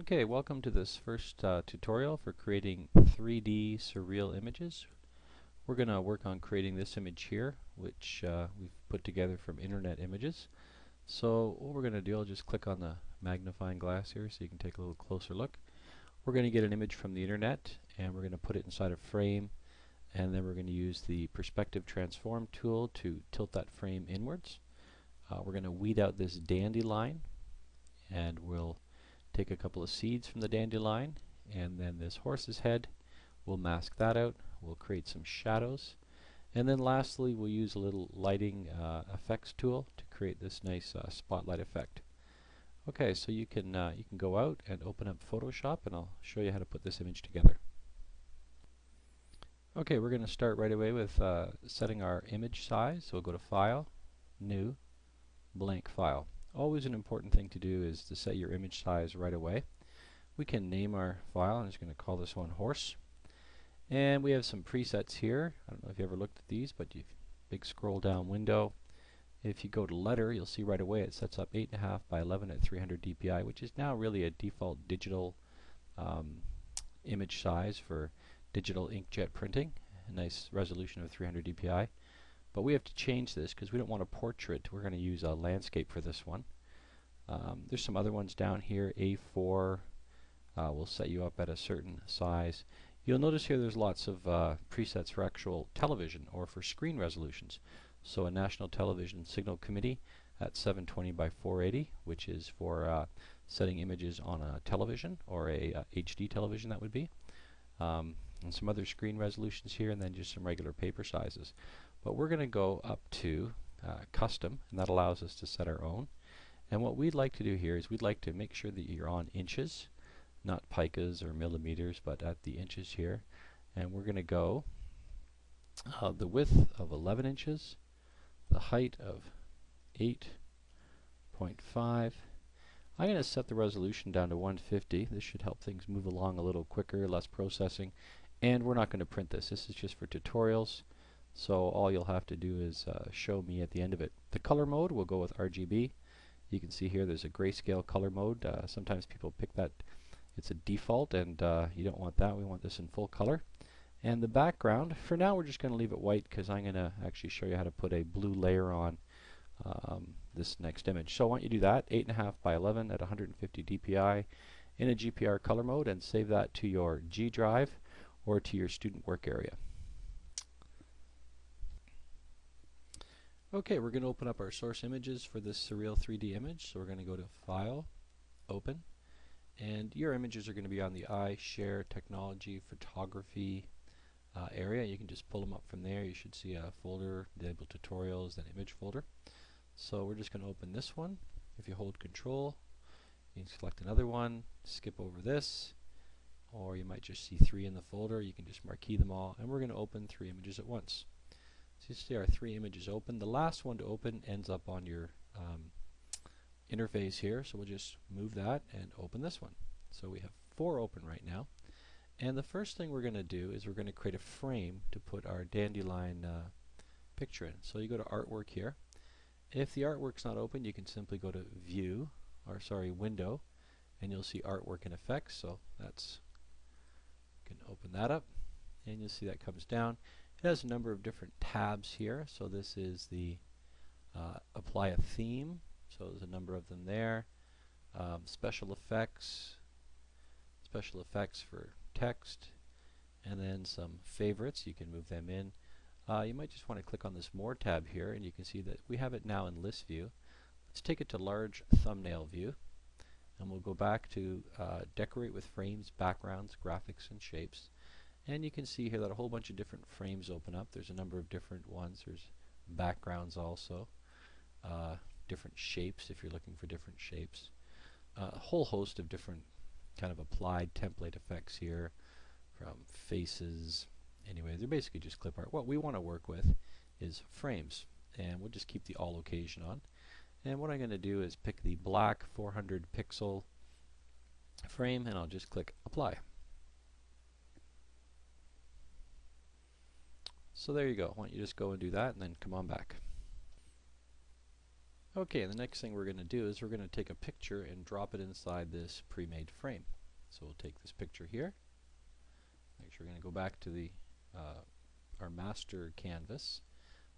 Okay, welcome to this first tutorial for creating 3D surreal images. We're going to work on creating this image here, which we've put together from Internet Images. So what we're going to do, I'll just click on the magnifying glass here so you can take a little closer look. We're going to get an image from the internet and we're going to put it inside a frame, and then we're going to use the perspective transform tool to tilt that frame inwards. We're going to weed out this dandelion, and we'll take a couple of seeds from the dandelion, and then this horse's head, we'll mask that out. We'll create some shadows, and then lastly we'll use a little lighting effects tool to create this nice spotlight effect. Okay, so you can go out and open up Photoshop, and I'll show you how to put this image together. Okay, we're going to start right away with setting our image size. So we'll go to File, New, Blank File. Always an important thing to do is to set your image size right away. We can name our file. I'm just going to call this one horse. And we have some presets here. I don't know if you ever looked at these, but big scroll down window. If you go to letter, you'll see right away it sets up 8.5 by 11 at 300 dpi, which is now really a default digital image size for digital inkjet printing. A nice resolution of 300 dpi. But we have to change this because we don't want a portrait. We're going to use a landscape for this one. There's some other ones down here. A4 will set you up at a certain size. You'll notice here there's lots of presets for actual television or for screen resolutions. So a national television signal committee at 720 by 480, which is for setting images on a television, or a HD television that would be. And some other screen resolutions here, and then just some regular paper sizes. But we're going to go up to custom, and that allows us to set our own. And what we'd like to do here is we'd like to make sure that you're on inches, not picas or millimeters, but at the inches here. And we're going to go the width of 11 inches, the height of 8.5. I'm going to set the resolution down to 150. This should help things move along a little quicker, less processing. And we're not going to print this. This is just for tutorials. So all you'll have to do is show me at the end of it. The color mode, we'll go with RGB. You can see here there's a grayscale color mode. Sometimes people pick that. It's a default, and you don't want that. We want this in full color. And the background, for now we're just going to leave it white because I'm going to actually show you how to put a blue layer on this next image. So I want you to do that, 8.5 by 11 at 150 dpi in a GPR color mode, and save that to your G drive or to your student work area. Okay, we're going to open up our source images for this surreal 3D image. So we're going to go to File, Open, and your images are going to be on the iShare Technology Photography area. You can just pull them up from there. You should see a folder, Label Tutorials, then Image folder. So we're just going to open this one. If you hold Control, you can select another one, skip over this, or you might just see 3 in the folder. You can just marquee them all, and we're going to open 3 images at once. So you see our 3 images open. The last one to open ends up on your interface here, so we'll just move that and open this one. So we have 4 open right now. And the first thing we're going to do is we're going to create a frame to put our dandelion picture in. So you go to Artwork here. If the artwork's not open, you can simply go to Window, and you'll see Artwork and Effects. So that's, you can open that up, and you'll see that comes down. It has a number of different tabs here. So this is the Apply a Theme. So there's a number of them there. Special effects for text, and then some favorites. You can move them in. You might just want to click on this More tab here, and you can see that we have it now in List View. Let's take it to Large Thumbnail View, and we'll go back to Decorate with Frames, Backgrounds, Graphics, and Shapes. And you can see here that a whole bunch of different frames open up. There's a number of different ones. There's backgrounds also, different shapes if you're looking for different shapes. A whole host of different kind of applied template effects here, from faces. Anyway, they're basically just clip art. What we want to work with is frames, and we'll just keep the all occasion on. And what I'm going to do is pick the black 400 pixel frame, and I'll just click Apply. So there you go. Why don't you just go and do that and then come on back. Okay, and the next thing we're going to do is we're going to take a picture and drop it inside this pre-made frame. So we'll take this picture here. Actually, we're going to go back to the our master canvas.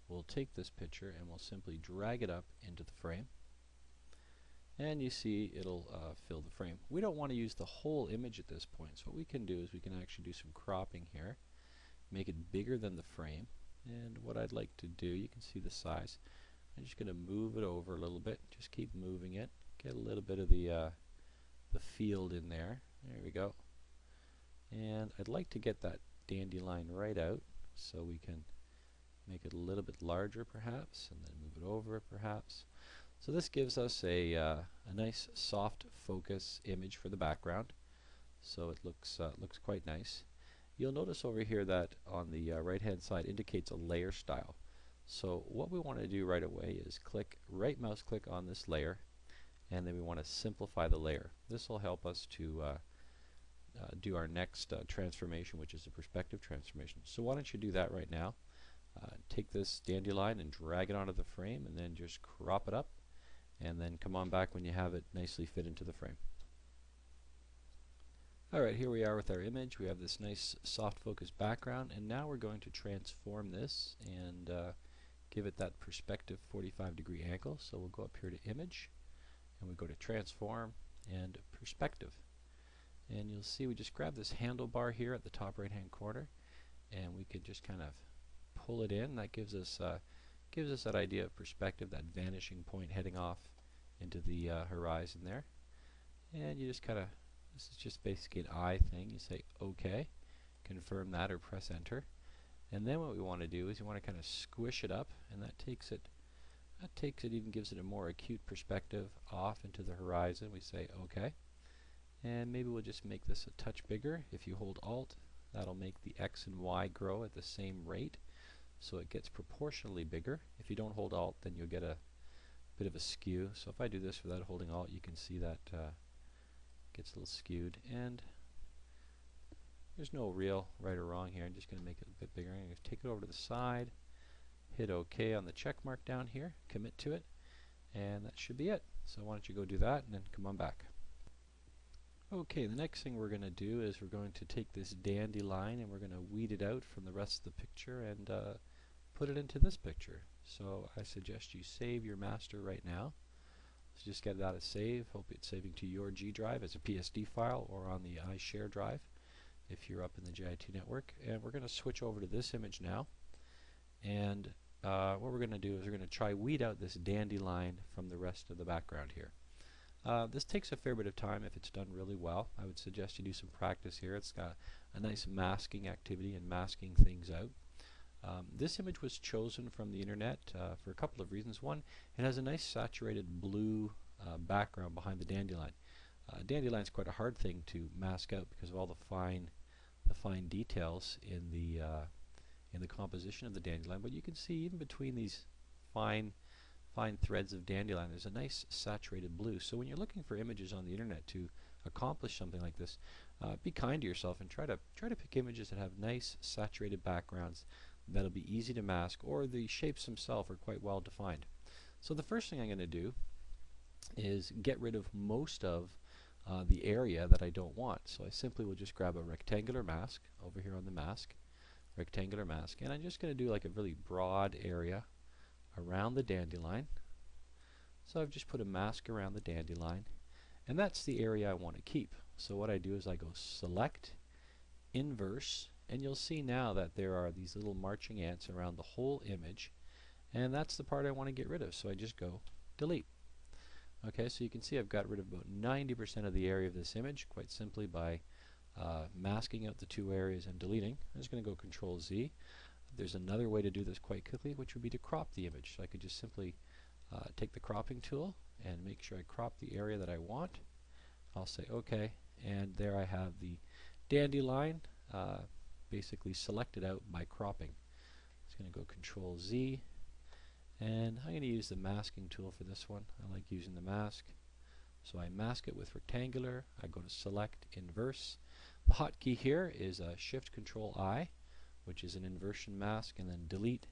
We'll take this picture and we'll simply drag it up into the frame. And you see it'll fill the frame. We don't want to use the whole image at this point, so what we can do is we can actually do some cropping here, make it bigger than the frame. And what I'd like to do, you can see the size. I'm just going to move it over a little bit. Just keep moving it. Get a little bit of the field in there. There we go. And I'd like to get that dandelion right out, so we can make it a little bit larger perhaps, and then move it over perhaps. So this gives us a nice soft focus image for the background. So it looks quite nice. You'll notice over here that on the right hand side indicates a layer style. So what we want to do right away is right mouse click on this layer, and then we want to simplify the layer. This will help us to do our next transformation, which is a perspective transformation. So why don't you do that right now. Take this dandelion and drag it onto the frame, and then just crop it up, and then come on back when you have it nicely fit into the frame. Alright, here we are with our image. We have this nice soft focus background, and now we're going to transform this and give it that perspective 45-degree angle. So we'll go up here to image, and we go to transform and perspective. And you'll see we just grab this handlebar here at the top right hand corner, and we could just kind of pull it in. That gives us that idea of perspective, that vanishing point heading off into the horizon there. And you just kind of, this is just basically an eye thing. You say OK, confirm that, or press enter. And then what we want to do is you want to kind of squish it up, and that takes it, even gives it a more acute perspective off into the horizon. We say OK. And maybe we'll just make this a touch bigger. If you hold Alt, that'll make the X and Y grow at the same rate, so it gets proportionally bigger. If you don't hold Alt, then you'll get a bit of a skew. So if I do this without holding Alt, you can see that gets a little skewed. And there's no real right or wrong here. I'm just going to make it a bit bigger. I'm going to take it over to the side, hit OK on the check mark down here, commit to it, and that should be it. So why don't you go do that and then come on back. Okay, the next thing we're going to do is we're going to take this dandelion and we're going to weed it out from the rest of the picture and put it into this picture. So I suggest you save your master right now. So just get it out of save. Hope it's saving to your G drive as a PSD file or on the iShare drive if you're up in the JIT network. And we're going to switch over to this image now. And what we're going to do is we're going to try weed out this dandelion from the rest of the background here. This takes a fair bit of time if it's done really well. I would suggest you do some practice here. It's got a nice masking activity and masking things out. This image was chosen from the internet for a couple of reasons. One, it has a nice saturated blue background behind the dandelion. Dandelion is quite a hard thing to mask out because of all the fine details in the composition of the dandelion. But you can see even between these fine threads of dandelion, there's a nice saturated blue. So when you're looking for images on the internet to accomplish something like this, be kind to yourself and try to pick images that have nice saturated backgrounds that'll be easy to mask, or the shapes themselves are quite well defined. So the first thing I'm going to do is get rid of most of the area that I don't want. So I simply will just grab a rectangular mask over here on the mask, rectangular mask, and I'm just going to do like a really broad area around the dandelion. So I've just put a mask around the dandelion, and that's the area I want to keep. So what I do is I go select, inverse, and you'll see now that there are these little marching ants around the whole image, and that's the part I want to get rid of. So I just go delete. Okay, so you can see I've got rid of about 90% of the area of this image quite simply by masking out the two areas and deleting. I'm just going to go Control Z. There's another way to do this quite quickly, which would be to crop the image. So I could just simply take the cropping tool and make sure I crop the area that I want. I'll say OK, and there I have the dandelion basically selected out by cropping. I'm just going to go Control Z, and I'm going to use the masking tool for this one. I like using the mask. So I mask it with rectangular. I go to select, inverse. The hotkey here is Shift Control I, which is an inversion mask, and then delete,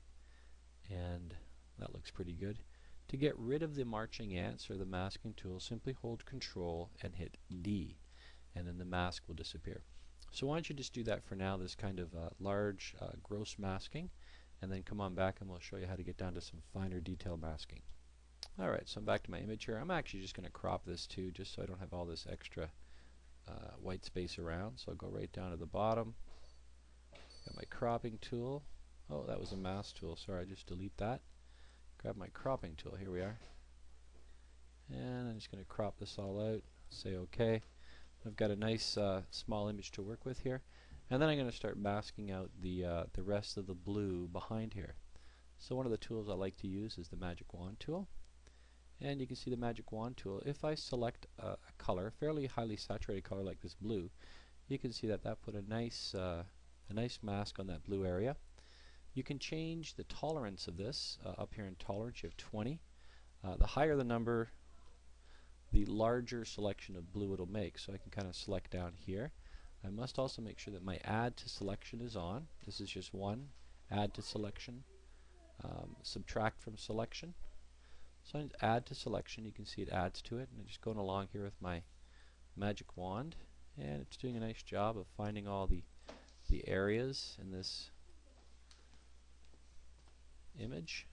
and that looks pretty good. To get rid of the marching ants or the masking tool, simply hold Control and hit D, and then the mask will disappear. So why don't you just do that for now, this kind of large gross masking, and then come on back and we'll show you how to get down to some finer detail masking. Alright, so I'm back to my image here. I'm actually just going to crop this too, just so I don't have all this extra white space around. So I'll go right down to the bottom. Got my cropping tool. Oh, that was a mask tool. Sorry, just delete that. Grab my cropping tool. Here we are. And I'm just going to crop this all out. Say OK. I've got a nice small image to work with here. And then I'm going to start masking out the rest of the blue behind here. So one of the tools I like to use is the Magic Wand tool. And you can see the Magic Wand tool. If I select a color, fairly highly saturated color like this blue, you can see that put a nice mask on that blue area. You can change the tolerance of this. Up here in tolerance you have 20. The higher the number, the larger selection of blue it'll make. So I can kind of select down here. I must also make sure that my add to selection is on. This is just one. Add to selection. Subtract from selection. So I add to selection. You can see it adds to it. And I'm just going along here with my Magic Wand. And it's doing a nice job of finding all the areas in this image.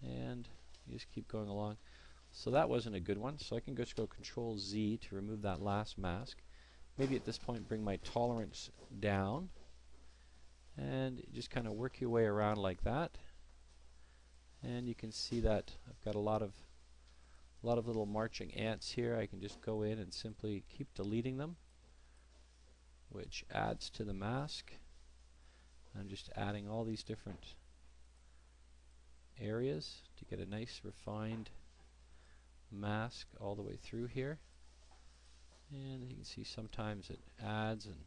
And you just keep going along. So that wasn't a good one. So I can just go Control Z to remove that last mask. Maybe at this point bring my tolerance down. And just kind of work your way around like that. And you can see that I've got a lot of little marching ants here. I can just go in and simply keep deleting them, which adds to the mask. I'm just adding all these different areas to get a nice refined mask all the way through here. And you can see sometimes it adds and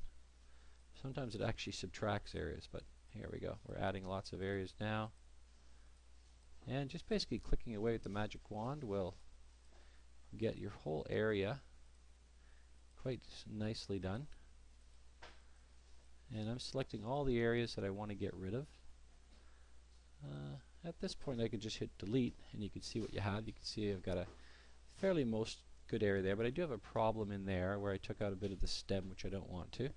sometimes it actually subtracts areas, but here we go. We're adding lots of areas now. And just basically clicking away with the Magic Wand will get your whole area quite nicely done. And I'm selecting all the areas that I want to get rid of. At this point I could just hit delete and you can see what you have. You can see I've got a fairly most good area there, but I do have a problem in there where I took out a bit of the stem, which I don't want to.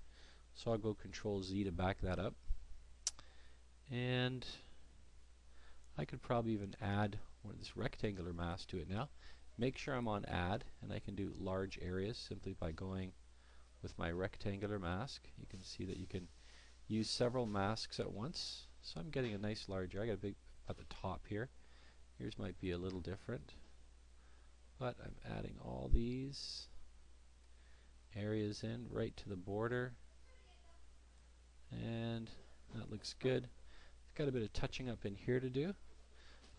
So I'll go Control Z to back that up. And I could probably even add one of this rectangular mask to it now. Make sure I'm on add, and I can do large areas simply by going with my rectangular mask. You can see that you can use several masks at once. So I'm getting a nice large area. I got a big at the top here. Yours might be a little different, but I'm adding all these areas in right to the border, and that looks good. Got a bit of touching up in here to do.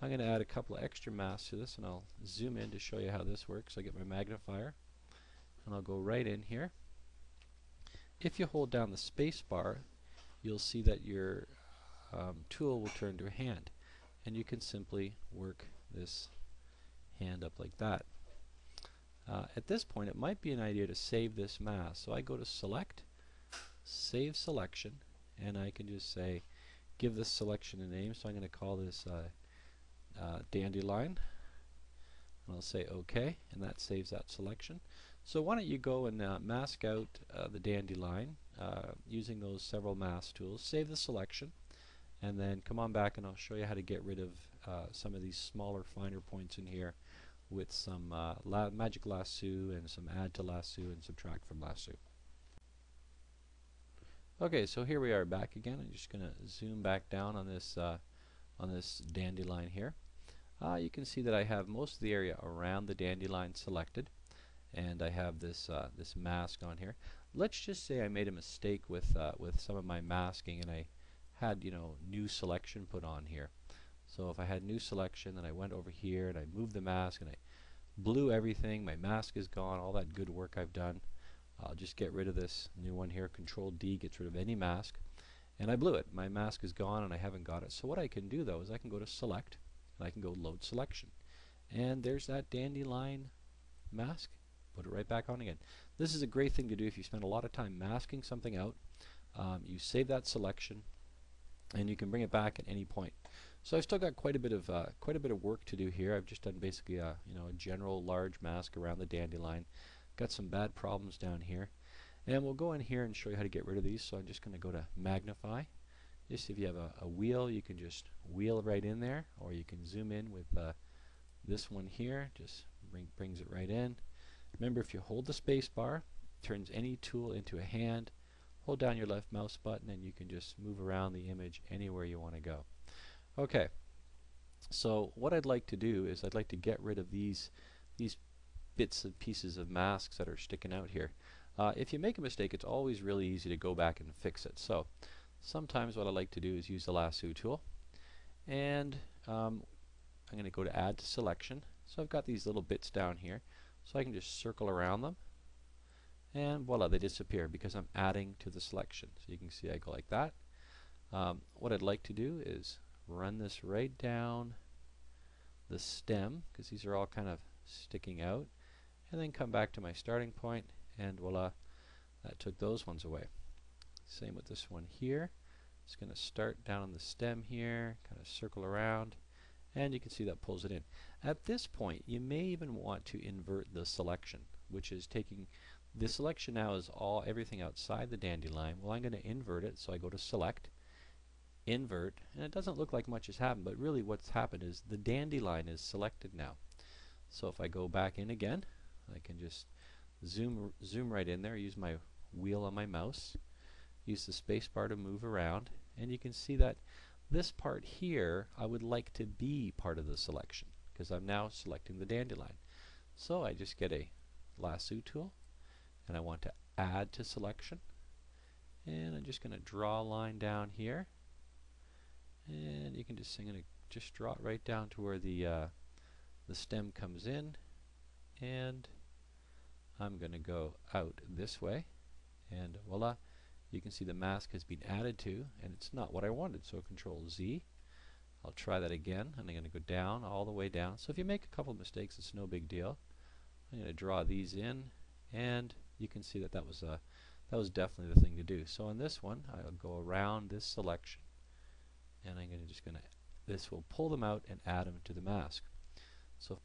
I'm going to add a couple of extra masks to this, and I'll zoom in to show you how this works. I get my magnifier and I'll go right in here. If you hold down the space bar, you'll see that your tool will turn to a hand, and you can simply work this hand up like that. At this point it might be an idea to save this mask, so I go to Select, Save Selection, and I can just say give this selection a name. So I'm going to call this Dandelion, and I'll say OK, and that saves that selection. So why don't you go and mask out the Dandelion using those several mask tools, save the selection, and then come on back and I'll show you how to get rid of some of these smaller, finer points in here with some Magic Lasso and some add to lasso and subtract from lasso. Okay, so here we are back again. I'm just going to zoom back down on this dandelion here. You can see that I have most of the area around the dandelion selected, and I have this this mask on here. Let's just say I made a mistake with some of my masking, and I had new selection put on here. So if I had new selection, then I went over here and I moved the mask and I blew everything. My mask is gone. All that good work I've done. I'll just get rid of this new one here. Control D gets rid of any mask, and I blew it. My mask is gone and I haven't got it. So what I can do though is I can go to Select and I can go Load Selection, and there's that dandelion mask. Put it right back on again. This is a great thing to do if you spend a lot of time masking something out. You save that selection and you can bring it back at any point. So I've still got quite a bit of work to do here. I've just done basically a a general large mask around the dandelion. Got some bad problems down here, and we'll go in here and show you how to get rid of these. So I'm just going to go to magnify. Just if you have a wheel, you can just wheel right in there, or you can zoom in with this one here. Just brings it right in. Remember, if you hold the space bar, it turns any tool into a hand. Hold down your left mouse button and you can just move around the image anywhere you want to go. Okay, so what I'd like to do is I'd like to get rid of these bits and pieces of masks that are sticking out here. If you make a mistake, it's always really easy to go back and fix it. So sometimes what I like to do is use the lasso tool, and I'm going to go to add to selection. So I've got these little bits down here, so I can just circle around them, and voila, they disappear because I'm adding to the selection. So you can see I go like that. What I'd like to do is run this right down the stem, because these are all kind of sticking out, and then come back to my starting point, and voila, that took those ones away. Same with this one here. It's going to start down on the stem here, kind of circle around, and you can see that pulls it in. At this point, you may even want to invert the selection, which is taking the selection now is everything outside the dandelion. Well, I'm going to invert it, so I go to select, invert, and it doesn't look like much has happened, but really what's happened is the dandelion is selected now. So if I go back in again, I can just zoom right in there, use my wheel on my mouse, use the space bar to move around, and you can see that this part here I would like to be part of the selection because I'm now selecting the dandelion. So I just get a lasso tool and I want to add to selection, and I'm just going to draw a line down here, and you can just just draw it right down to where the stem comes in, and I'm going to go out this way, and voila, you can see the mask has been added to, and it's not what I wanted. So Control Z. I'll try that again, and I'm going to go down, all the way down. So if you make a couple mistakes, it's no big deal. I'm going to draw these in, and you can see that that was definitely the thing to do. So on this one, I'll go around this selection, and I'm this will pull them out and add them to the mask. So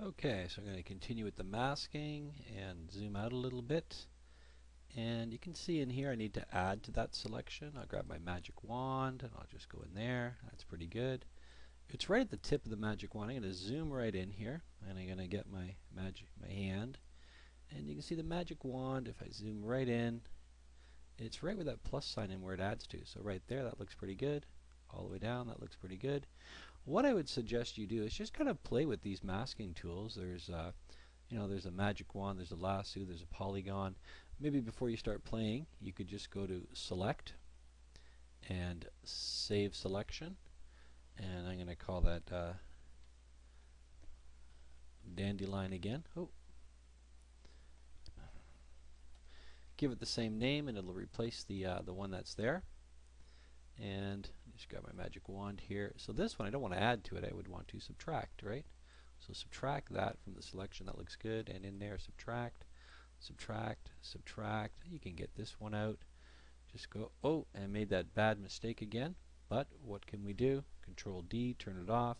okay, so I'm going to continue with the masking and zoom out a little bit. And you can see in here I need to add to that selection. I'll grab my magic wand and I'll just go in there. That's pretty good. It's right at the tip of the magic wand. I'm going to zoom right in here, and I'm going to get my hand. And you can see the magic wand, if I zoom right in, it's right with that plus sign in where it adds to. So right there, that looks pretty good. All the way down, that looks pretty good. What I would suggest you do is just kind of play with these masking tools. There's there's a magic wand, there's a lasso, there's a polygon. Maybe before you start playing, you could just go to select and save selection, and I'm going to call that dandelion again. Oh, give it the same name, and it'll replace the one that's there. And just grab my magic wand here. So this one I don't want to add to it. I would want to subtract, right? So subtract that from the selection. That looks good. And in there, subtract, subtract, subtract. You can get this one out. Just go, oh, and I made that bad mistake again. But what can we do? Control D, turn it off.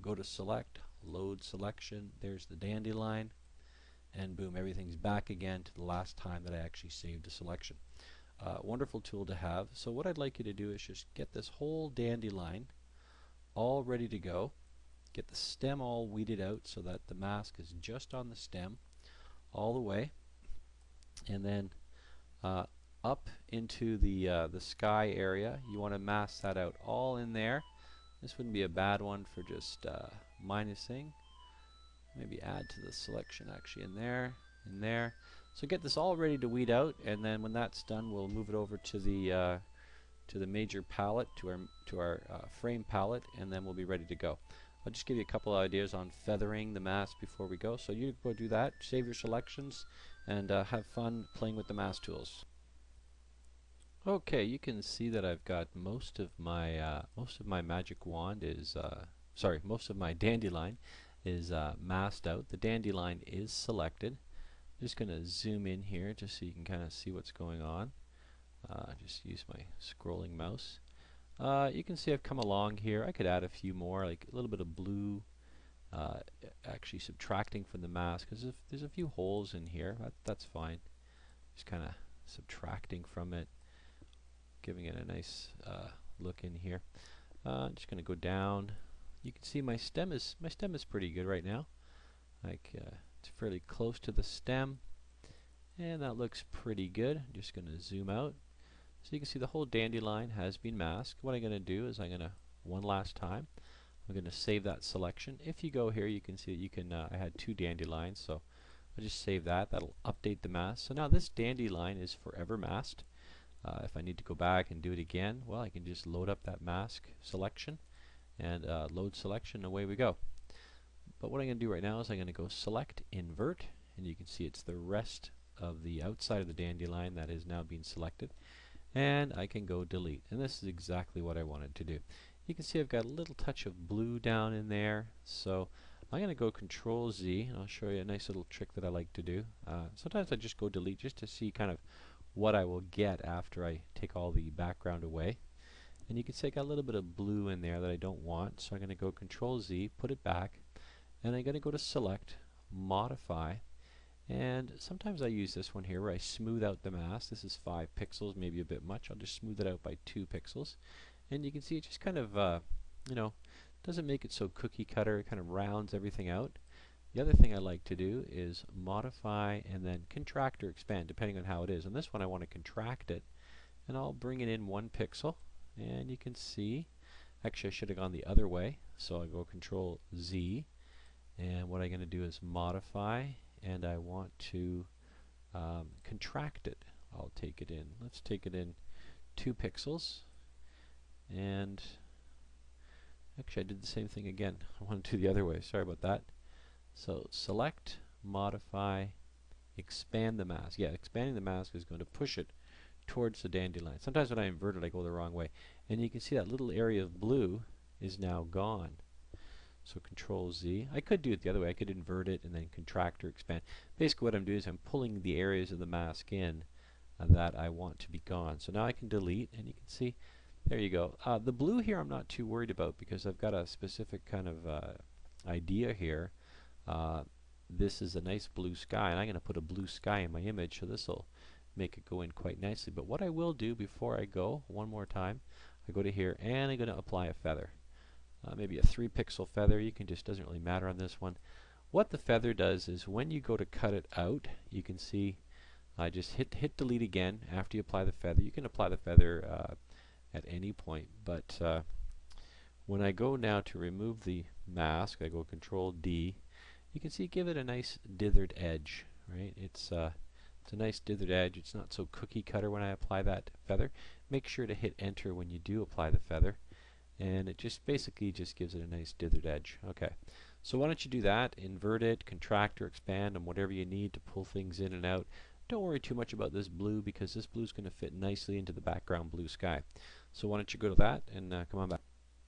Go to select, load selection. There's the dandelion. And boom, everything's back again to the last time that I actually saved a selection. Wonderful tool to have. So what I'd like you to do is just get this whole dandelion all ready to go. Get the stem all weeded out so that the mask is just on the stem all the way, and then up into the sky area. You want to mask that out all in there. This wouldn't be a bad one for just minusing. Maybe add to the selection actually in there, in there. So get this all ready to weed out, and then when that's done, we'll move it over to the major palette, to our frame palette, and then we'll be ready to go. I'll just give you a couple of ideas on feathering the mask before we go. So you go do that, save your selections, and have fun playing with the mask tools. Okay, you can see that I've got most of my magic wand is most of my dandelion is masked out. The dandelion is selected. I'm just going to zoom in here just so you can kind of see what's going on. Just use my scrolling mouse. You can see I've come along here. I could add a few more, like a little bit of blue, uh, actually subtracting from the mask, because if there's a few holes in here, that's fine. Just kind of subtracting from it, giving it a nice look in here. I'm just going to go down. You can see my stem is pretty good right now. Like it's fairly close to the stem, and that looks pretty good. I'm just going to zoom out. So you can see the whole dandelion has been masked. What I'm going to do is I'm going to, one last time, I'm going to save that selection. If you go here, you can see that you can, I had 2 dandelions, so I'll just save that. That'll update the mask. So now this dandelion is forever masked. If I need to go back and do it again, well, I can just load up that mask selection and load selection, and away we go. But what I'm going to do right now is I'm going to go select invert, and you can see it's the rest of the outside of the dandelion that is now being selected. And I can go delete, and this is exactly what I wanted to do. You can see I've got a little touch of blue down in there, so I'm going to go Control Z, and I'll show you a nice little trick that I like to do. Sometimes I just go delete just to see kind of what I will get after I take all the background away. And you can see I got a little bit of blue in there that I don't want, so I'm going to go Control Z, put it back, and I'm going to go to Select, Modify, and sometimes I use this one here where I smooth out the mask. This is 5 pixels, maybe a bit much. I'll just smooth it out by 2 pixels. And you can see it just kind of, you know, doesn't make it so cookie cutter. It kind of rounds everything out. The other thing I like to do is modify and then contract or expand, depending on how it is. On this one, I want to contract it, and I'll bring it in 1 pixel. And you can see, actually I should have gone the other way. So I go Control Z, and what I'm going to do is modify, and I want to contract it. I'll take it in. Let's take it in 2 pixels. And actually, I did the same thing again. I want to do the other way. Sorry about that. So select, modify, expand the mask. Yeah, expanding the mask is going to push it towards the dandelion. Sometimes when I invert it, I go the wrong way. And you can see that little area of blue is now gone. So Control Z. I could do it the other way. I could invert it and then contract or expand. Basically what I'm doing is I'm pulling the areas of the mask in that I want to be gone. So now I can delete, and you can see, there you go. The blue here I'm not too worried about because I've got a specific kind of idea here. This is a nice blue sky, and I'm going to put a blue sky in my image, so this will make it go in quite nicely. But what I will do before I go, one more time, I go to here and I'm going to apply a feather. Maybe a 3 pixel feather. You can just, doesn't really matter on this one. What the feather does is when you go to cut it out, you can see I just hit delete again after you apply the feather. You can apply the feather at any point, but when I go now to remove the mask, I go Control D. You can see give it a nice dithered edge, right? It's a nice dithered edge. It's not so cookie cutter when I apply that feather. Make sure to hit enter when you do apply the feather, and it just basically just gives it a nice dithered edge. Okay, so why don't you do that, invert it, contract or expand on whatever you need to pull things in and out. Don't worry too much about this blue because this blue is going to fit nicely into the background blue sky. So why don't you go to that and come on back.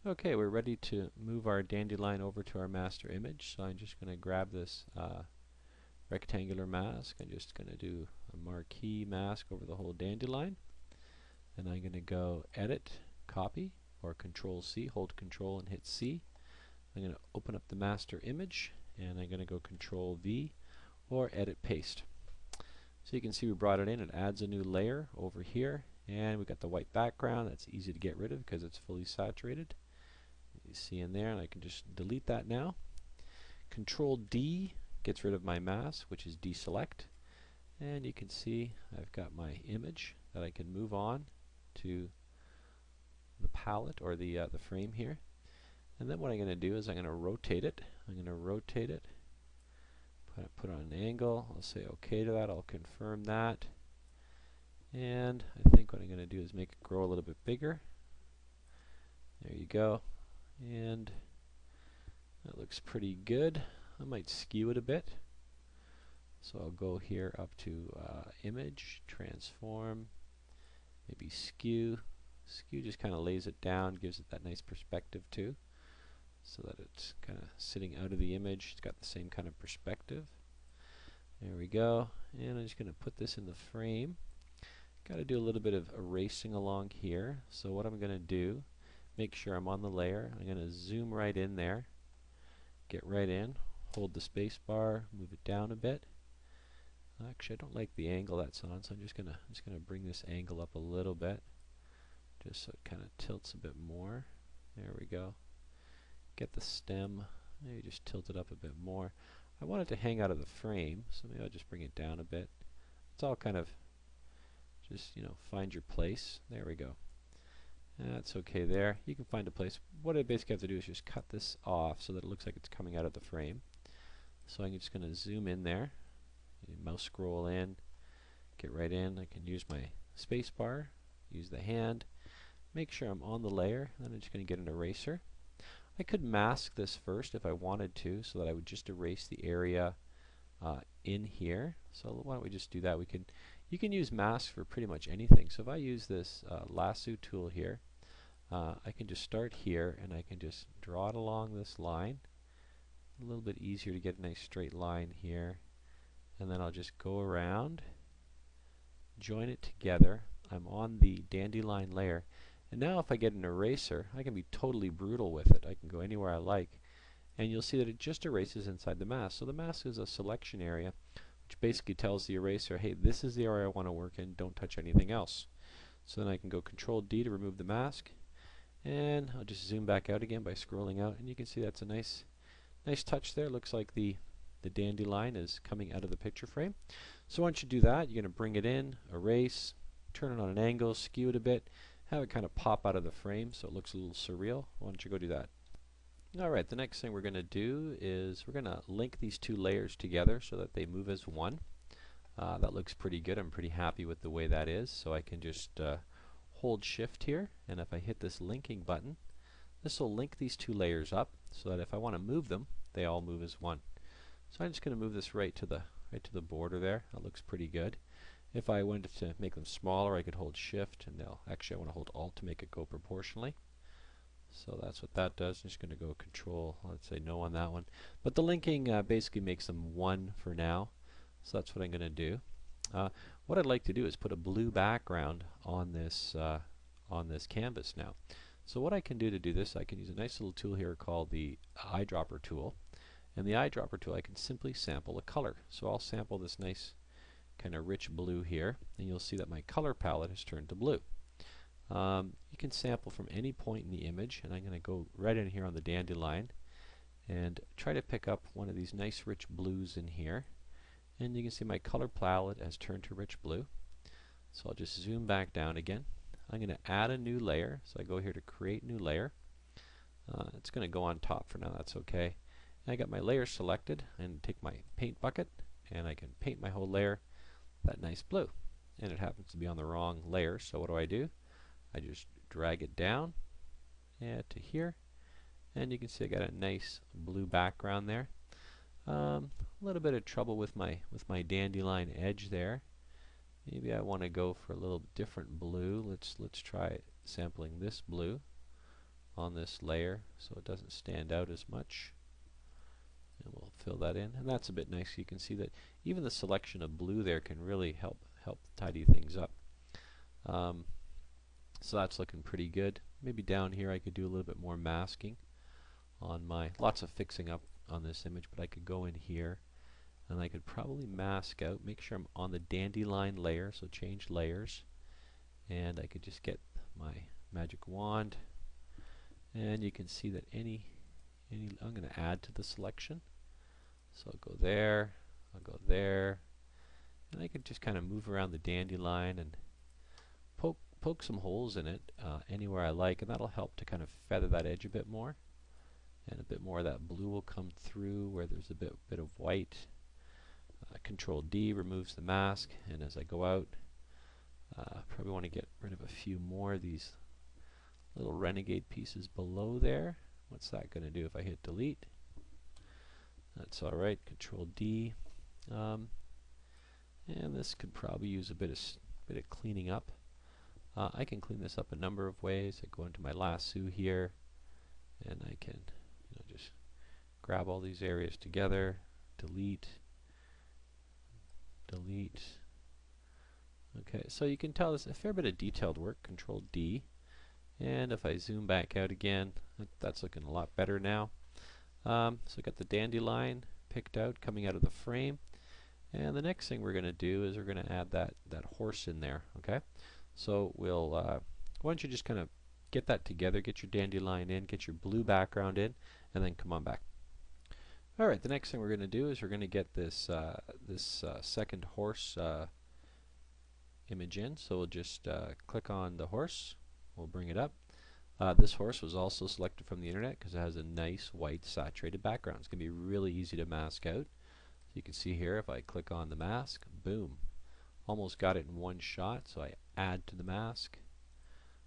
Okay, we're ready to move our dandelion over to our master image. So I'm just going to grab this rectangular mask. I'm just going to do a marquee mask over the whole dandelion. And I'm going to go Edit, Copy, or Control C, hold Control and hit C. I'm going to open up the master image, and I'm going to go Control V, or Edit, Paste. So you can see we brought it in. It adds a new layer over here, and we've got the white background. That's easy to get rid of because it's fully saturated. You see in there, and I can just delete that now. Control D gets rid of my mask, which is deselect. And you can see I've got my image that I can move on to the palette or the frame here. And then what I'm going to do is I'm going to rotate it. I'm going to rotate it, put on an angle. I'll say OK to that. I'll confirm that. And I think what I'm going to do is make it grow a little bit bigger. There you go. And that looks pretty good. I might skew it a bit. So I'll go here up to Image, Transform, maybe Skew. Skew just kind of lays it down, gives it that nice perspective too, so that it's kind of sitting out of the image. It's got the same kind of perspective. There we go. And I'm just going to put this in the frame. Got to do a little bit of erasing along here. So what I'm going to do make sure I'm on the layer. I'm going to zoom right in there, get right in, hold the space bar, move it down a bit. Actually, I don't like the angle that's on, so I'm just gonna bring this angle up a little bit, just so it kind of tilts a bit more. There we go. Get the stem, maybe just tilt it up a bit more. I want it to hang out of the frame, so maybe I'll just bring it down a bit. It's all kind of just, you know, find your place. There we go. That's okay there. You can find a place. What I basically have to do is just cut this off so that it looks like it's coming out of the frame. So I'm just going to zoom in there, mouse scroll in, get right in. I can use my space bar, use the hand, make sure I'm on the layer, then I'm just going to get an eraser. I could mask this first if I wanted to, so that I would just erase the area in here. So why don't we just do that? You can use masks for pretty much anything. So if I use this lasso tool here, I can just start here and I can just draw it along this line. A little bit easier to get a nice straight line here. And then I'll just go around, join it together. I'm on the dandelion layer. And now if I get an eraser, I can be totally brutal with it. I can go anywhere I like. And you'll see that it just erases inside the mask. So the mask is a selection area, which basically tells the eraser, hey, this is the area I want to work in, don't touch anything else. So then I can go Control D to remove the mask. And I'll just zoom back out again by scrolling out. And you can see that's a nice touch there. Looks like the dandelion is coming out of the picture frame. So once you do that, you're going to bring it in, erase, turn it on an angle, skew it a bit, have it kind of pop out of the frame so it looks a little surreal. Why don't you go do that? Alright, the next thing we're going to do is we're going to link these two layers together so that they move as one. That looks pretty good. I'm pretty happy with the way that is. So I can just hold shift here, and if I hit this linking button, this will link these two layers up so that if I want to move them, they all move as one. So I'm just going to move this right to the border there. That looks pretty good. If I wanted to make them smaller, I could hold shift, and actually I want to hold alt to make it go proportionally. So that's what that does. I'm just going to go Control, let's say no on that one. But the linking basically makes them one for now. So that's what I'm going to do. What I'd like to do is put a blue background on this canvas now. So what I can do to do this, I can use a nice little tool here called the eyedropper tool. And the eyedropper tool, I can simply sample a color. So I'll sample this nice kind of rich blue here, and you'll see that my color palette has turned to blue. You can sample from any point in the image, and I'm going to go right in here on the dandelion and try to pick up one of these nice rich blues in here. And you can see my color palette has turned to rich blue. So I'll just zoom back down again. I'm going to add a new layer, so I go here to create new layer. It's going to go on top for now, that's okay. And I got my layer selected, and take my paint bucket, and I can paint my whole layer that nice blue. And it happens to be on the wrong layer, so what do? I just drag it down to here, and you can see I got a nice blue background there. A little bit of trouble with my dandelion edge there. Maybe I want to go for a little different blue. Let's try sampling this blue on this layer so it doesn't stand out as much. And we'll fill that in, and that's a bit nice. You can see that even the selection of blue there can really help tidy things up. So that's looking pretty good. Maybe down here I could do a little bit more masking on lots of fixing up on this image, but I could go in here and I could probably mask out, make sure I'm on the dandelion layer, so change layers, and I could just get my magic wand, and you can see that I'm going to add to the selection. So I'll go there, and I could just kind of move around the dandelion and poke some holes in it anywhere I like, and that'll help to kind of feather that edge a bit more, and a bit more of that blue will come through where there's a bit of white. Control D removes the mask, and as I go out, probably want to get rid of a few more of these little renegade pieces below there. What's that going to do if I hit delete? That's alright. Control D. And this could probably use a bit of cleaning up. I can clean this up a number of ways. I go into my lasso here, and I can just grab all these areas together, delete. Okay, so you can tell there's a fair bit of detailed work. Control D, And if I zoom back out again, that's looking a lot better now. So I got the dandelion picked out coming out of the frame. And the next thing we're going to do is we're going to add that horse in there. Okay, so we'll why don't you just kind of get that together, get your dandelion in, get your blue background in, and then come on back. Alright, the next thing we're going to do is we're going to get this second horse image in. So we'll just click on the horse, we'll bring it up. This horse was also selected from the internet because it has a nice white saturated background. It's going to be really easy to mask out. So you can see here, if I click on the mask, boom, almost got it in one shot. So I add to the mask.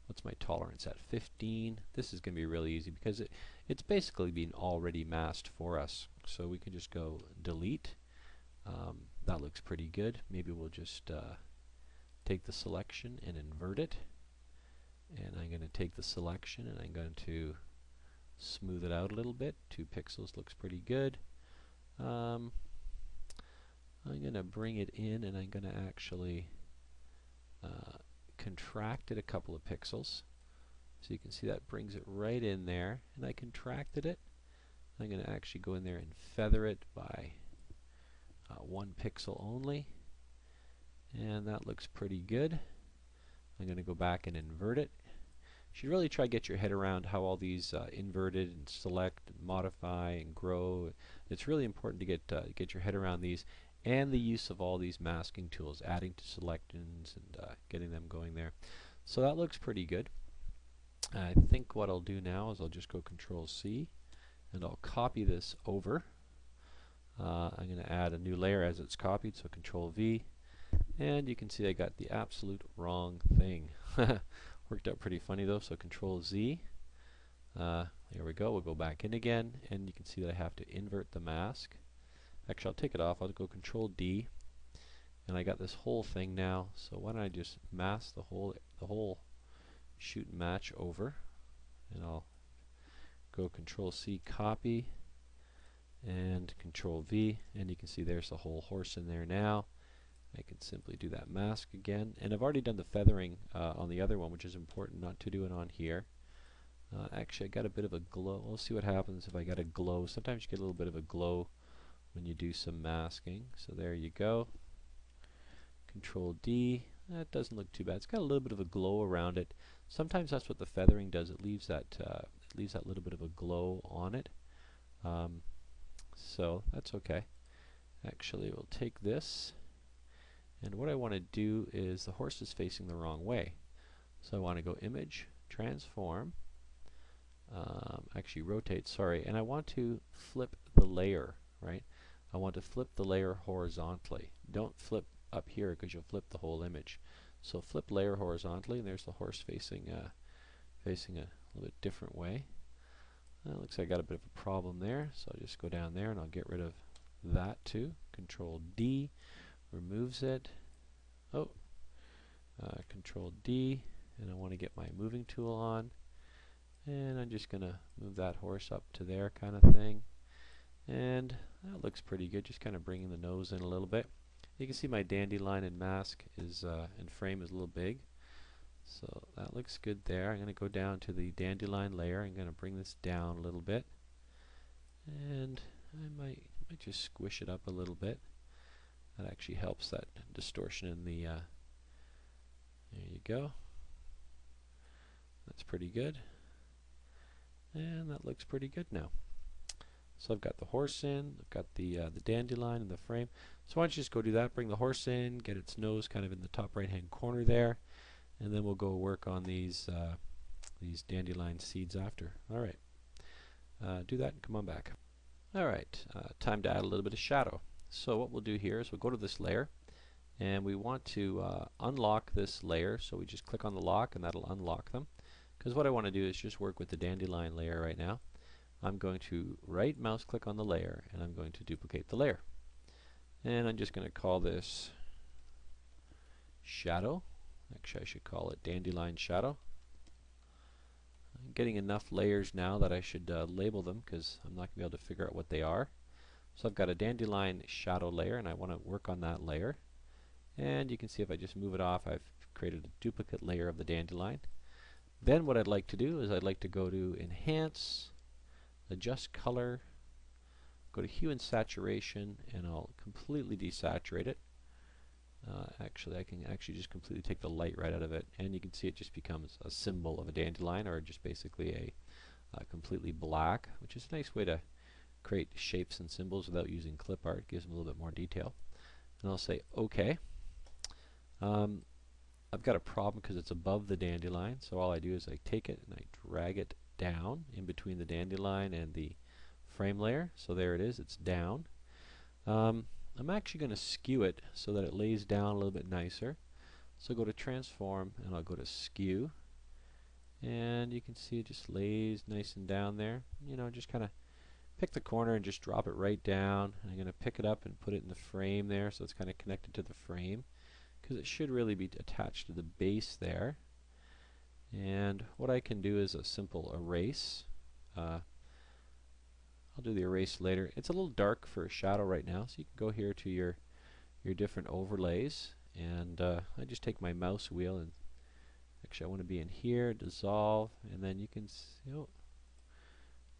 What's my tolerance at? 15. This is going to be really easy because it's basically been already masked for us. So we can just go delete. That looks pretty good. Maybe we'll just take the selection and invert it. And I'm going to take the selection and I'm going to smooth it out a little bit. 2 pixels looks pretty good. I'm going to bring it in and I'm going to actually contract it a couple of pixels. So you can see that brings it right in there. And I contracted it. I'm going to actually go in there and feather it by 1 pixel only. And that looks pretty good. I'm going to go back and invert it. You should really try to get your head around how all these inverted and select and modify and grow. It's really important to get your head around these and the use of all these masking tools, adding to selections and getting them going there. So that looks pretty good. I think what I'll do now is I'll just go Control C and I'll copy this over. I'm going to add a new layer as it's copied, so Control V. And you can see I got the absolute wrong thing. Worked out pretty funny though, so Control Z. There we go, we'll go back in again, and you can see that I have to invert the mask. Actually, I'll take it off, I'll go Control D, and I got this whole thing now, so why don't I just mask the whole shoot and match over, and I'll go Control C, copy, and Control V, and you can see there's the whole horse in there now. I can simply do that mask again, and I've already done the feathering on the other one, which is important not to do it on here. Actually, I got a bit of a glow. We'll see what happens if I got a glow. Sometimes you get a little bit of a glow when you do some masking. So there you go. Control D. That doesn't look too bad. It's got a little bit of a glow around it. Sometimes that's what the feathering does. It leaves that little bit of a glow on it. So that's okay. Actually, we'll take this. And what I want to do is the horse is facing the wrong way. So I want to go Image, Transform, actually rotate, sorry, and I want to flip the layer, right? I want to flip the layer horizontally. Don't flip up here because you'll flip the whole image. So flip layer horizontally, and there's the horse facing a little bit different way. Looks like I got a bit of a problem there, so I'll just go down there and I'll get rid of that too. Control D. Removes it. Control D, and I want to get my moving tool on, and I'm just going to move that horse up to there kind of thing, and that looks pretty good, just kind of bringing the nose in a little bit. You can see my dandelion and mask is and frame is a little big, so that looks good there. I'm going to go down to the dandelion layer. I'm going to bring this down a little bit, and I might just squish it up a little bit. That actually helps that distortion in the, there you go. That's pretty good. And that looks pretty good now. So I've got the horse in, I've got the dandelion in the frame. So why don't you just go do that, bring the horse in, get its nose kind of in the top right hand corner there, and then we'll go work on these dandelion seeds after. Alright, do that and come on back. Alright, time to add a little bit of shadow. So what we'll do here is we'll go to this layer, and we want to unlock this layer. So we just click on the lock and that'll unlock them. Because what I want to do is just work with the dandelion layer right now. I'm going to right mouse click on the layer and I'm going to duplicate the layer. And I'm just going to call this shadow. Actually, I should call it dandelion shadow. I'm getting enough layers now that I should label them because I'm not going to be able to figure out what they are. So I've got a dandelion shadow layer and I want to work on that layer. And you can see if I just move it off, I've created a duplicate layer of the dandelion. Then what I'd like to do is I'd like to go to Enhance, Adjust Color, go to Hue and Saturation, and I'll completely desaturate it. Actually, I can actually just completely take the light right out of it, and you can see it just becomes a symbol of a dandelion, or just basically a completely black, which is a nice way to create shapes and symbols without using clip art. It gives them a little bit more detail. And I'll say OK. I've got a problem because it's above the dandelion, so all I do is I take it and I drag it down in between the dandelion and the frame layer. So there it is, it's down. I'm actually going to skew it so that it lays down a little bit nicer. So go to Transform and I'll go to Skew, and you can see it just lays nice and down there. You know, just kind of pick the corner and just drop it right down. And I'm going to pick it up and put it in the frame there, so it's kind of connected to the frame, because it should really be attached to the base there. And what I can do is a simple erase. I'll do the erase later. It's a little dark for a shadow right now, so you can go here to your different overlays, and I just take my mouse wheel, and actually I want to be in here, dissolve, and then you can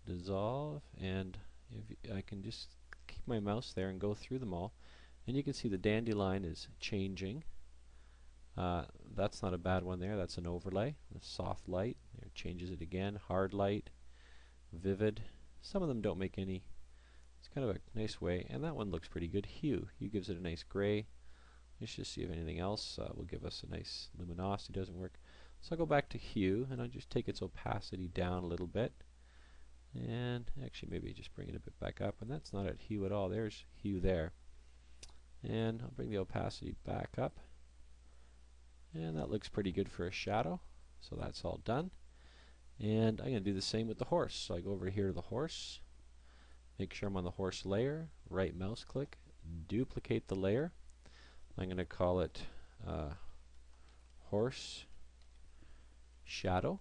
dissolve, and I can just keep my mouse there and go through them all, and you can see the dandelion is changing. That's not a bad one there, that's an overlay. A soft light, there it changes it again, hard light, vivid. Some of them don't make any. It's kind of a nice way, and that one looks pretty good. Hue gives it a nice gray. Let's just see if anything else will give us a nice luminosity. Doesn't work. So I'll go back to hue, and I'll just take its opacity down a little bit. And actually maybe just bring it a bit back up, and that's not at hue at all. There's hue there. And I'll bring the opacity back up. And that looks pretty good for a shadow. So that's all done. And I'm going to do the same with the horse. So I go over here to the horse, make sure I'm on the horse layer, right mouse click, duplicate the layer. I'm going to call it horse shadow.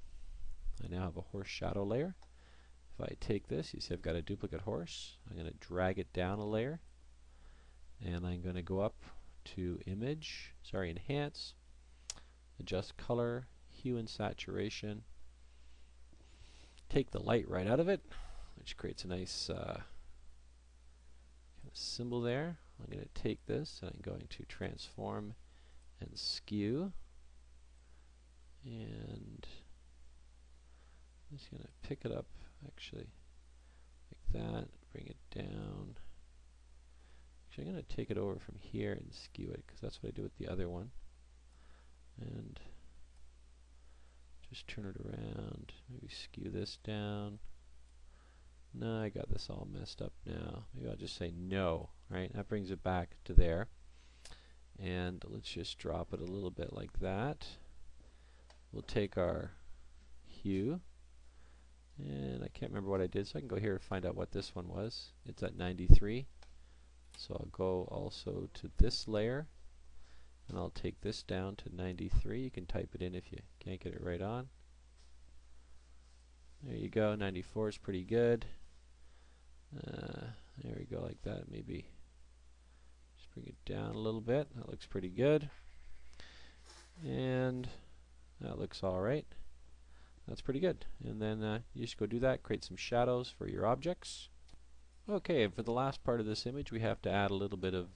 I now have a horse shadow layer. If I take this, you see I've got a duplicate horse. I'm going to drag it down a layer, and I'm going to go up to Enhance, Adjust Color, Hue and Saturation. Take the light right out of it, which creates a nice kind of symbol there. I'm going to take this and I'm going to Transform and Skew, and I'm just going to pick it up actually like that, bring it down. Actually, I'm going to take it over from here and skew it, because that's what I do with the other one. And just turn it around, maybe skew this down. No, I got this all messed up now. Maybe I'll just say no, right? That brings it back to there. And let's just drop it a little bit like that. We'll take our hue, and I can't remember what I did, so I can go here and find out what this one was. It's at 93. So I'll go also to this layer, and I'll take this down to 93. You can type it in if you can't get it right on. There you go, 94 is pretty good. There we go, like that. Maybe just bring it down a little bit. That looks pretty good. And that looks alright. That's pretty good. And then you just go do that, create some shadows for your objects. Okay, and for the last part of this image, we have to add a little bit of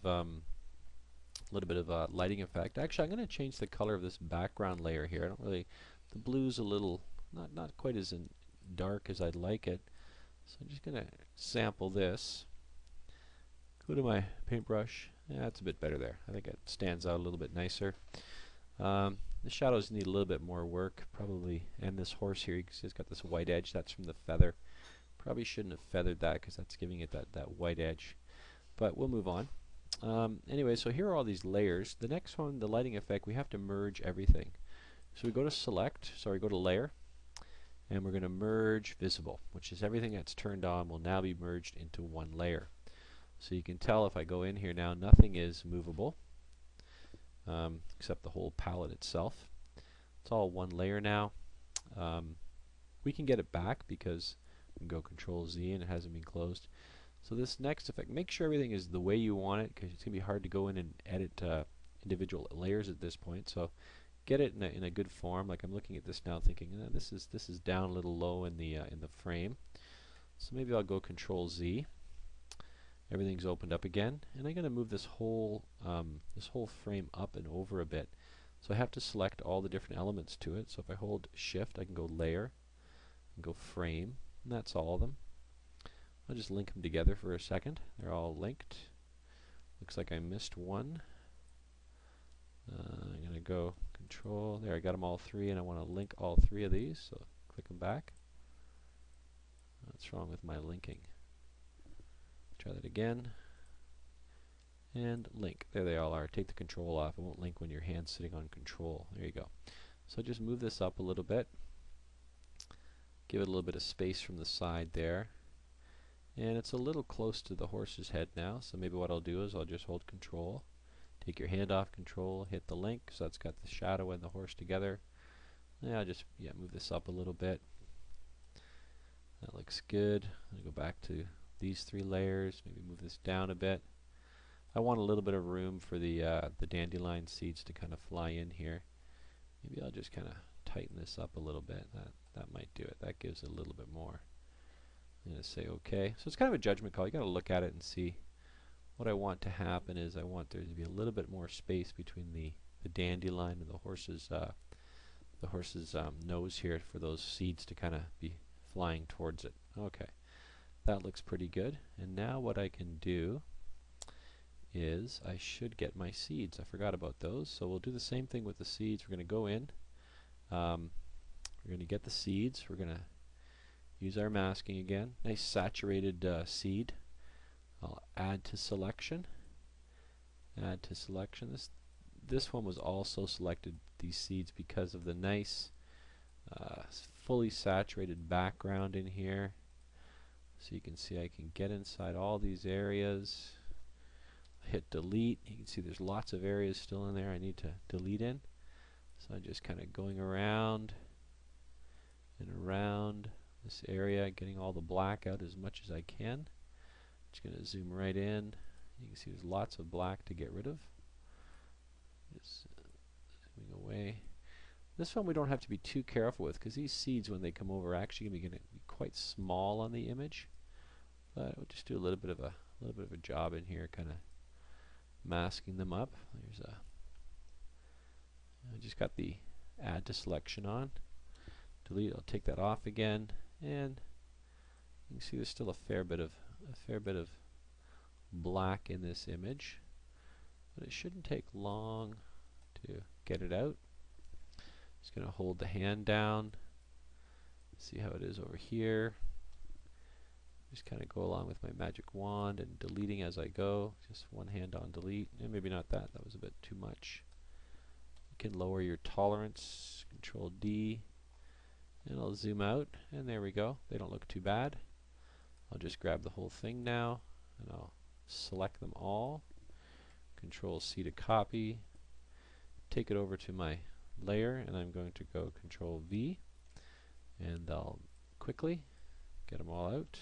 lighting effect. Actually, I'm going to change the color of this background layer here. I don't really, the blue's a little not quite as dark as I'd like it. So I'm just going to sample this. Go to my paintbrush. Yeah, that's a bit better there. I think it stands out a little bit nicer. The shadows need a little bit more work, probably. And this horse here, you can see it's got this white edge. That's from the feather. Probably shouldn't have feathered that, because that's giving it that white edge. But we'll move on. Anyway, so here are all these layers. The next one, the lighting effect, we have to merge everything. So we go to go to Layer, and we're going to merge Visible, which is everything that's turned on will now be merged into one layer. So you can tell if I go in here now, nothing is movable, except the whole palette itself. It's all one layer now. We can get it back because we can go Control Z and it hasn't been closed. So this next effect, make sure everything is the way you want it, because it's going to be hard to go in and edit individual layers at this point. So get it in a good form. Like I'm looking at this now, thinking this is down a little low in the frame. So maybe I'll go Control Z. Everything's opened up again, and I'm going to move this whole frame up and over a bit. So I have to select all the different elements to it. So if I hold Shift, I can go Layer, and go Frame, and that's all of them. I'll just link them together for a second. They're all linked. Looks like I missed one. I'm going to go Control. There, I got them all three, and I want to link all three of these. So click them back. What's wrong with my linking? Try that again. And link. There they all are. Take the control off. It won't link when your hand's sitting on control. There you go. So just move this up a little bit. Give it a little bit of space from the side there. And it's a little close to the horse's head now, so maybe what I'll do is I'll just hold control. Take your hand off control, hit the link, so that's got the shadow and the horse together. And I'll just move this up a little bit. That looks good. I'll go back to these three layers, maybe move this down a bit. I want a little bit of room for the dandelion seeds to kind of fly in here. Maybe I'll just kind of tighten this up a little bit. That might do it. That gives it a little bit more. I'm going to say OK. So it's kind of a judgment call. You got to look at it and see. What I want to happen is I want there to be a little bit more space between the dandelion and the horse's nose here for those seeds to kind of be flying towards it. Okay, that looks pretty good. And now what I can do is I should get my seeds. I forgot about those, so we'll do the same thing with the seeds. We're going to go in. We're going to get the seeds. We're going to use our masking again. Nice saturated seed. I'll add to selection. Add to selection. This one was also selected, these seeds, because of the nice fully saturated background in here. So you can see I can get inside all these areas. Hit delete. You can see there's lots of areas still in there I need to delete in. So I'm just kind of going around and around this area, getting all the black out as much as I can. Just going to zoom right in. You can see there's lots of black to get rid of. Just zooming away. This one we don't have to be too careful with, because these seeds, when they come over, are actually going to be quite small on the image. But we'll just do a little bit of a job in here, kind of masking them up. There's I just got the add to selection on. Delete. I'll take that off again, and you can see there's still a fair bit of black in this image, but it shouldn't take long to get it out. Just going to hold the hand down, see how it is over here. Just kind of go along with my magic wand and deleting as I go. Just one hand on delete, and maybe not that. That was a bit too much. You can lower your tolerance. Control D, and I'll zoom out, and there we go. They don't look too bad. I'll just grab the whole thing now, and I'll select them all. Control C to copy. Take it over to my layer, and I'm going to go Control V, and I'll quickly get them all out.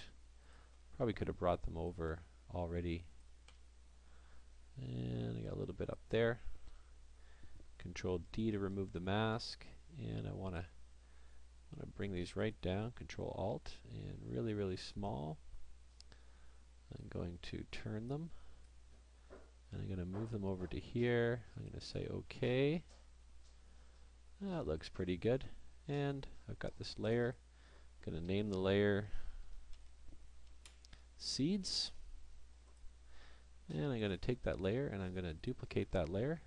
Probably could have brought them over already. And I got a little bit up there. Control D to remove the mask, and I want to bring these right down. Control Alt, and really small. I'm going to turn them, and I'm going to move them over to here. I'm going to say OK. That looks pretty good. And I've got this layer. I'm going to name the layer Seeds. And I'm going to take that layer and I'm going to duplicate that layer.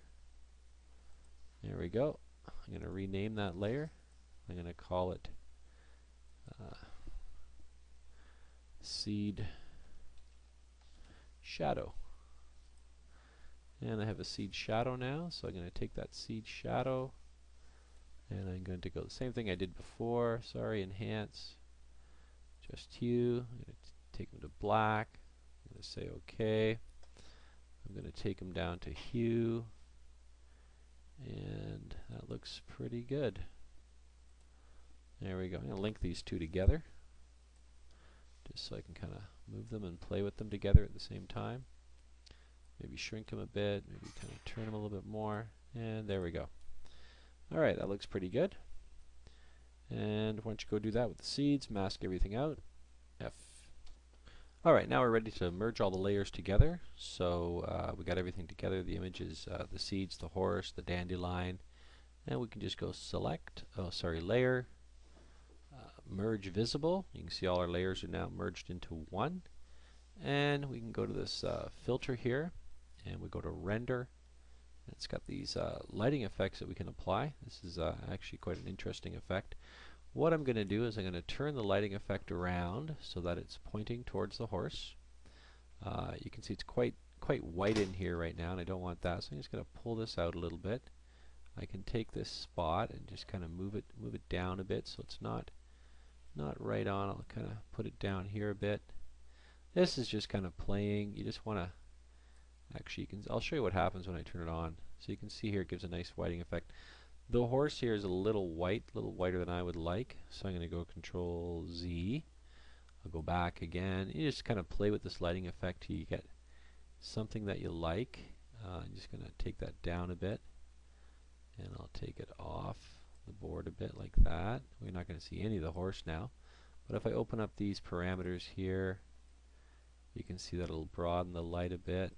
There we go. I'm going to rename that layer. I'm going to call it Seed Shadow. And I have a seed shadow now, so I'm going to take that seed shadow and I'm going to go the same thing I did before. Sorry, enhance, just hue. I'm going to take them to black. I'm going to say OK. I'm going to take them down to hue, and that looks pretty good. There we go. I'm going to link these two together just so I can kind of move them and play with them together at the same time. Maybe shrink them a bit, maybe kind of turn them a little bit more, and there we go. Alright, that looks pretty good. And why don't you go do that with the seeds, mask everything out. F. Alright, now we're ready to merge all the layers together. So we got everything together, the images, the seeds, the horse, the dandelion, and we can just go select, layer, merge visible. You can see all our layers are now merged into one. And we can go to this filter here, and we go to render. It's got these lighting effects that we can apply. This is actually quite an interesting effect. What I'm going to do is I'm going to turn the lighting effect around so that it's pointing towards the horse. You can see it's quite white in here right now, and I don't want that, so I'm just going to pull this out a little bit. I can take this spot and just kind of move it down a bit so it's not right on. I'll kind of put it down here a bit. This is just kind of playing. You just want to actually, I'll show you what happens when I turn it on. So you can see here it gives a nice whiting effect. The horse here is a little whiter than I would like. So I'm going to go Control Z. I'll go back again. You just kind of play with this lighting effect till you get something that you like. I'm just going to take that down a bit, and I'll take it off the board a bit like that. We're not going to see any of the horse now. But if I open up these parameters here, you can see that it'll broaden the light a bit.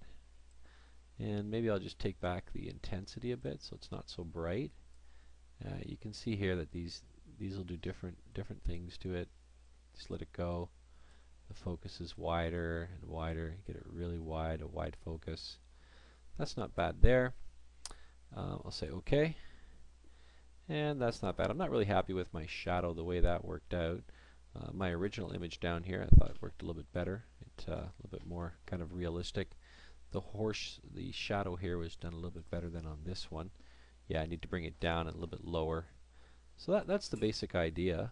And maybe I'll just take back the intensity a bit so it's not so bright. You can see here that these will do different things to it. Just let it go. The focus is wider and wider. You get it really wide, a wide focus. That's not bad there. I'll say OK. And that's not bad. I'm not really happy with my shadow, the way that worked out. My original image down here, I thought it worked a little bit better. A little bit more kind of realistic. The horse, the shadow here was done a little bit better than on this one. Yeah, I need to bring it down a little bit lower. So that's the basic idea.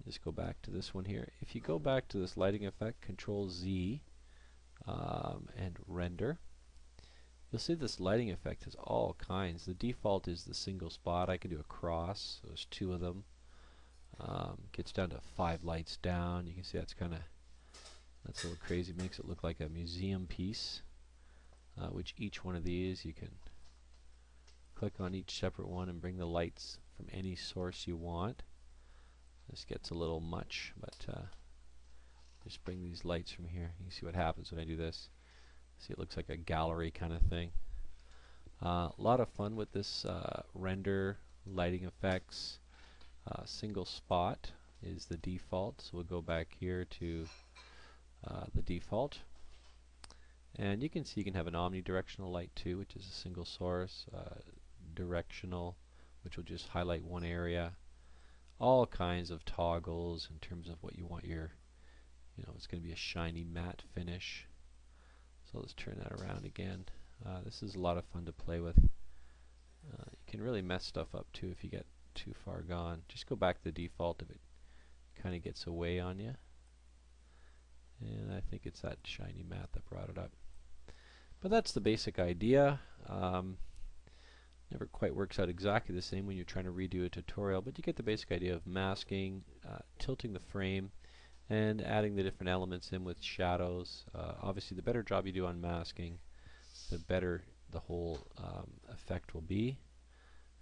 Just go back to this one here. If you go back to this lighting effect, Control Z, and render, you'll see this lighting effect has all kinds. The default is the single spot. I can do a cross, so there's 2 of them. Gets down to 5 lights down. You can see that's a little crazy. Makes it look like a museum piece, which each one of these you can click on each separate one and bring the lights from any source you want. This gets a little much, but just bring these lights from here. You can see what happens when I do this. See, it looks like a gallery kind of thing. A lot of fun with this render, lighting effects. Single spot is the default, so we'll go back here to the default. And you can see you can have an omnidirectional light too, which is a single source. Directional, which will just highlight one area. All kinds of toggles in terms of what you want your, it's going to be a shiny matte finish. So let's turn that around again. This is a lot of fun to play with. You can really mess stuff up too if you get too far gone. Just go back to the default if it kind of gets away on you. And I think it's that shiny matte that brought it up. But that's the basic idea. Never quite works out exactly the same when you're trying to redo a tutorial, but you get the basic idea of masking, tilting the frame, and adding the different elements in with shadows. Obviously, the better job you do on masking, the better the whole effect will be.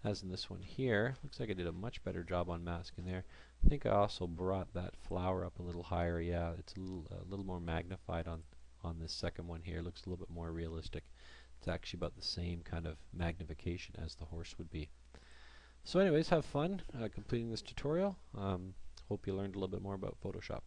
As in this one here, looks like I did a much better job on masking there. I think I also brought that flower up a little higher. Yeah, it's a little more magnified on this second one here. Looks a little bit more realistic. It's actually about the same kind of magnification as the horse would be. So anyways, have fun completing this tutorial. Hope you learned a little bit more about Photoshop.